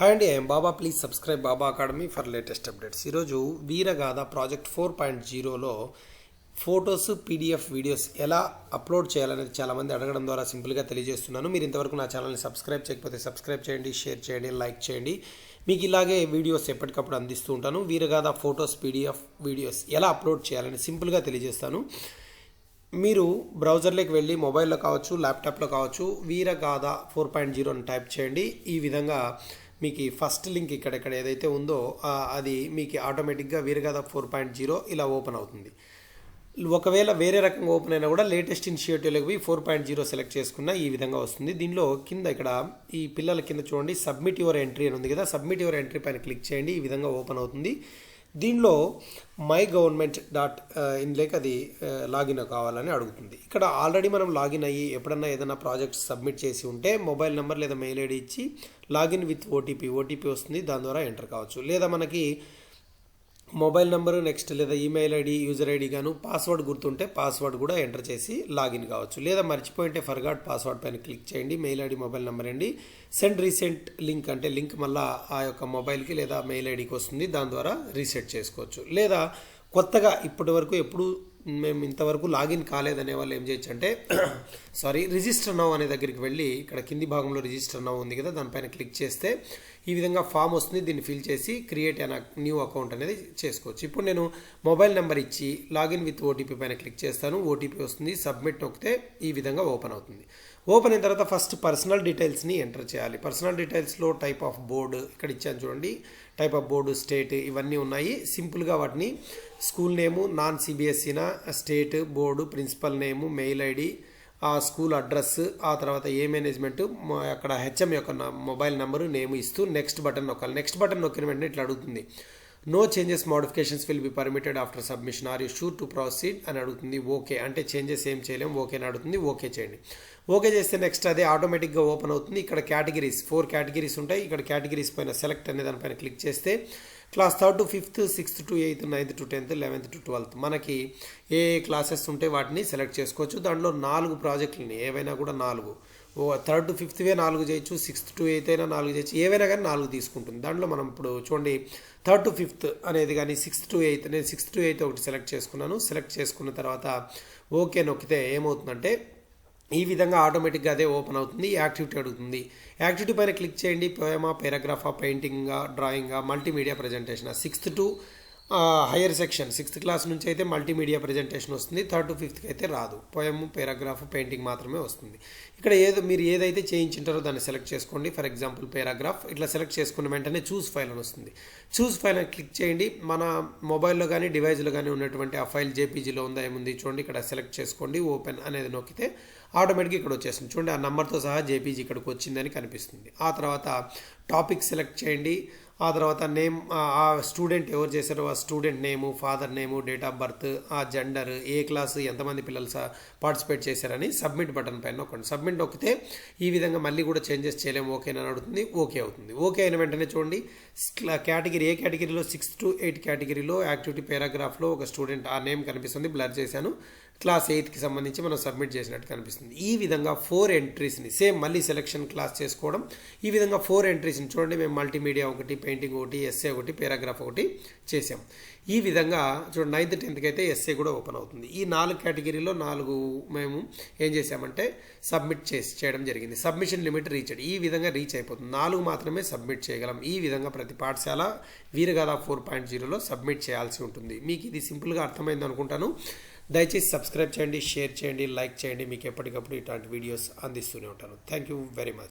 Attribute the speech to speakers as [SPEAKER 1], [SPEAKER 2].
[SPEAKER 1] Hi అండి, I'm Baba. Please subscribe Baba academy for latest updates. ఈరోజు వీరగాథ project 4.0లో photos, PDF videos ఎలా upload చేయాలనేది చాలామంది అడగడం ద్వారా సింపుల్గా తెలియజేస్తున్నాను. మీరు ఇంతవరకు నా ఛానల్ని సబ్స్క్రైబ్ చేయకపోతే సబ్స్క్రైబ్ చేయండి, షేర్ చేయండి, లైక్ చేయండి. మీకు ఇలాగే వీడియోస్ ఎప్పటికప్పుడు అందిస్తూ ఉంటాను. వీరగాథ ఫొటోస్, పీడిఎఫ్ వీడియోస్ ఎలా అప్లోడ్ చేయాలని సింపుల్గా తెలియజేస్తాను. మీరు బ్రౌజర్లోకి వెళ్ళి మొబైల్లో కావచ్చు, ల్యాప్టాప్లో కావచ్చు, వీరగాథ 4.0 అని టైప్ చేయండి. ఈ విధంగా మీకు ఫస్ట్ లింక్ ఇక్కడ ఏదైతే ఉందో అది మీకు ఆటోమేటిక్గా వీరగాథ 4.0 ఇలా ఓపెన్ అవుతుంది. ఒకవేళ వేరే రకంగా ఓపెన్ అయినా కూడా లేటెస్ట్ ఇనిషియేటివ్లోకి పోయి 4.0 సెలెక్ట్ చేసుకున్న ఈ విధంగా వస్తుంది. దీనిలో కింద ఇక్కడ ఈ పిల్లల కింద చూడండి, సబ్మిట్ యువర్ ఎంట్రీ అని ఉంది కదా, సబ్మిట్ యువర్ ఎంట్రీ పైన క్లిక్ చేయండి. ఈ విధంగా ఓపెన్ అవుతుంది. దీనిలో మై గవర్నమెంట్ ఇన్లోకి అది లాగిన్ కావాలని అడుగుతుంది. ఇక్కడ ఆల్రెడీ మనం లాగిన్ అయ్యి ఎప్పుడన్నా ఏదైనా ప్రాజెక్ట్ సబ్మిట్ చేసి ఉంటే మొబైల్ నెంబర్ లేదా మెయిల్ ఐడి ఇచ్చి లాగిన్ విత్ ఓటీపీ వస్తుంది, దాని ద్వారా ఎంటర్ కావచ్చు. లేదా మనకి మొబైల్ నెంబరు నెక్స్ట్ లేదా ఈమెయిల్ ఐడి, యూజర్ ఐడి గాను పాస్వర్డ్ గుర్తుంటే పాస్వర్డ్ కూడా ఎంటర్ చేసి లాగిన్ కావచ్చు. లేదా మర్చిపోయింటే ఫర్గాట్ పాస్వర్డ్ పైన క్లిక్ చేయండి. మెయిల్ ఐడి, మొబైల్ నెంబర్ అండి. సెండ్ రీసెంట్ లింక్ అంటే లింక్ మళ్ళీ ఆ యొక్క మొబైల్కి లేదా మెయిల్ ఐడికి వస్తుంది, దాని ద్వారా రీసెట్ చేసుకోవచ్చు. లేదా కొత్తగా ఇప్పటి వరకు ఎప్పుడు మేము ఇంతవరకు లాగిన్ కాలేదనే వాళ్ళు ఏం చేయొచ్చు అంటే రిజిస్టర్ నౌ అనే దగ్గరికి వెళ్ళి ఇక్కడ కింది భాగంలో రిజిస్టర్ నౌ ఉంది కదా, దానిపైన క్లిక్ చేస్తే ఈ విధంగా ఫామ్ వస్తుంది. దీన్ని ఫిల్ చేసి క్రియేట్ అన్ న్యూ అకౌంట్ అనేది చేసుకోవచ్చు. ఇప్పుడు నేను మొబైల్ నెంబర్ ఇచ్చి లాగిన్ విత్ ఓటీపీ పైన క్లిక్ చేస్తాను. ఓటీపీ వస్తుంది, సబ్మిట్ నొక్కితే ఈ విధంగా ఓపెన్ అవుతుంది. ఓపెన్ అయిన తర్వాత ఫస్ట్ పర్సనల్ డీటెయిల్స్ని ఎంటర్ చేయాలి. పర్సనల్ డీటెయిల్స్లో టైప్ ఆఫ్ బోర్డు ఇక్కడ ఇచ్చాను చూడండి, టైప్ ఆఫ్ బోర్డు, స్టేట్ ఇవన్నీ ఉన్నాయి. సింపుల్గా వాటిని స్కూల్ నేము, నాన్ సిబిఎస్ఈనా, state, board, principal name, mail ID, ఆ స్కూల్ అడ్రస్, ఆ తర్వాత ఏ మేనేజ్మెంట్, అక్కడ హెచ్ఎం యొక్క మొబైల్ నెంబరు, నేమ్ ఇస్తూ నెక్స్ట్ బటన్ నొక్కాలి. నెక్స్ట్ బటన్ నొక్కిన వెంటనే ఇట్లా అడుగుతుంది, no changes modifications will be permitted after submission, are you sure to proceed అని అడుగుతుంది. ఓకే అంటే చేంజెస్ ఏం చేయలేము, ఓకే అని అడుగుతుంది. ఓకే చేయండి. ఓకే చేస్తే నెక్స్ట్ అదే ఆటోమేటిక్గా ఓపెన్ అవుతుంది. ఇక్కడ కేటగిరీస్ 4 కేటగిరీస్ ఉంటాయి. ఇక్కడ కేటగిరీస్ పైన సెలెక్ట్ అనే దానిపైన క్లిక్ చేస్తే class 3rd to 5th, 6th to 8th, 9th to 10th, 11th to 12th మనకి ఏ క్లాసెస్ ఉంటే వాటిని సెలెక్ట్ చేసుకోవచ్చు. దాంట్లో 4 ప్రాజెక్టులని ఏవైనా కూడా 4, 3rd to 5th 4 చేయొచ్చు, 6th to 8th అయినా 4 చేయొచ్చు, ఏవైనా కానీ 4 తీసుకుంటుంది. దాంట్లో మనం ఇప్పుడు చూడండి 3rd to 5th అనేది కానీ 6th to 8th, నేను 6th to 8th ఒకటి సెలెక్ట్ చేసుకున్నాను. సెలెక్ట్ చేసుకున్న తర్వాత ఓకే నొక్కితే ఏమవుతుందంటే ఈ విధంగా ఆటోమేటిక్గా అదే ఓపెన్ అవుతుంది. యాక్టివిటీ అడుగుతుంది. యాక్టివిటీ పైన క్లిక్ చేయండి. పోయమా, పారాగ్రాఫా, పెయింటింగా, డ్రాయింగా, multimedia presentation. 6th to higher section 6th class నుంచి అయితే మల్టీమీడియా ప్రజెంటేషన్ వస్తుంది. 3rd to 5th అయితే రాదు. పోయము, పారాగ్రాఫ్, పెయింటింగ్ మాత్రమే వస్తుంది. ఇక్కడ మీరు ఏదైతే చేయించుంటారో దాన్ని సెలెక్ట్ చేసుకోండి. ఫర్ ఎగ్జాంపుల్ పారాగ్రాఫ్ ఇట్లా సెలెక్ట్ చేసుకున్న వెంటనే చూస్ ఫైల్ అని వస్తుంది. చూస్ ఫైల్ అని క్లిక్ చేయండి. మన మొబైల్లో కానీ డివైస్లో కానీ ఉన్నటువంటి ఆ ఫైల్ జేపీజీలో ఉందా ఏముంది చూడండి, ఇక్కడ సెలెక్ట్ చేసుకోండి. ఓపెన్ అనేది నొక్కితే ఆటోమేటిక్గా ఇక్కడ వచ్చేస్తుంది. చూడండి ఆ నెంబర్తో సహా జేపీజీ ఇక్కడికి వచ్చిందని కనిపిస్తుంది. ఆ తర్వాత టాపిక్ సెలెక్ట్ చేయండి. ఆ తర్వాత నేమ్, ఆ స్టూడెంట్ ఎవరు చేశారో ఆ student name, father name, date of birth, ఆ జెండర్, ఏ క్లాసు, ఎంతమంది పిల్లలు పార్టిసిపేట్ చేశారని సబ్మిట్ బటన్ పైన నొక్కండి. సబ్మిట్ నొక్కితే ఈ విధంగా మళ్ళీ కూడా చేంజెస్ చేయలేము, ఓకేనని అడుగుతుంది. ఓకే అవుతుంది. ఓకే అయిన వెంటనే చూడండి కేటగిరీ, ఏ కేటగిరీలో 6th to 8th కేటగిరీలో యాక్టివిటీ పారాగ్రాఫ్లో ఒక స్టూడెంట్ ఆ నేమ్ కనిపిస్తుంది, బ్లర్ చేశాను. క్లాస్ 8కి సంబంధించి మనం సబ్మిట్ చేసినట్టు కనిపిస్తుంది. ఈ విధంగా 4 ఎంట్రీస్ని సేమ్ మళ్ళీ సెలెక్షన్ క్లాస్ చేసుకోవడం. ఈ విధంగా 4 ఎంట్రీస్ని చూడండి, మేము మల్టీమీడియా ఒకటి, పెయింటింగ్ ఒకటి, ఎస్ఏ ఒకటి, పారాగ్రాఫ్ ఒకటి చేసాం. ఈ విధంగా చూడండి 9th 10th అయితే ఎస్ఏ కూడా ఓపెన్ అవుతుంది. ఈ 4 కేటగిరీలో 4 మేము ఏం చేసామంటే సబ్మిట్ చేయడం జరిగింది. Submission limit reached. ఈ విధంగా రీచ్ అయిపోతుంది. 4 మాత్రమే సబ్మిట్ చేయగలం. ఈ విధంగా ప్రతి పాఠశాల వీరగాథ 4.0లో సబ్మిట్ చేయాల్సి ఉంటుంది. మీకు ఇది సింపుల్గా అర్థమైంది అనుకుంటాను. దయచేసి సబ్స్క్రైబ్ చేయండి, షేర్ చేయండి, లైక్ చేయండి. మీకు ఎప్పటికప్పుడు ఇట్లాంటి వీడియోస్ అందిస్తూనే ఉంటాను. Thank you very much.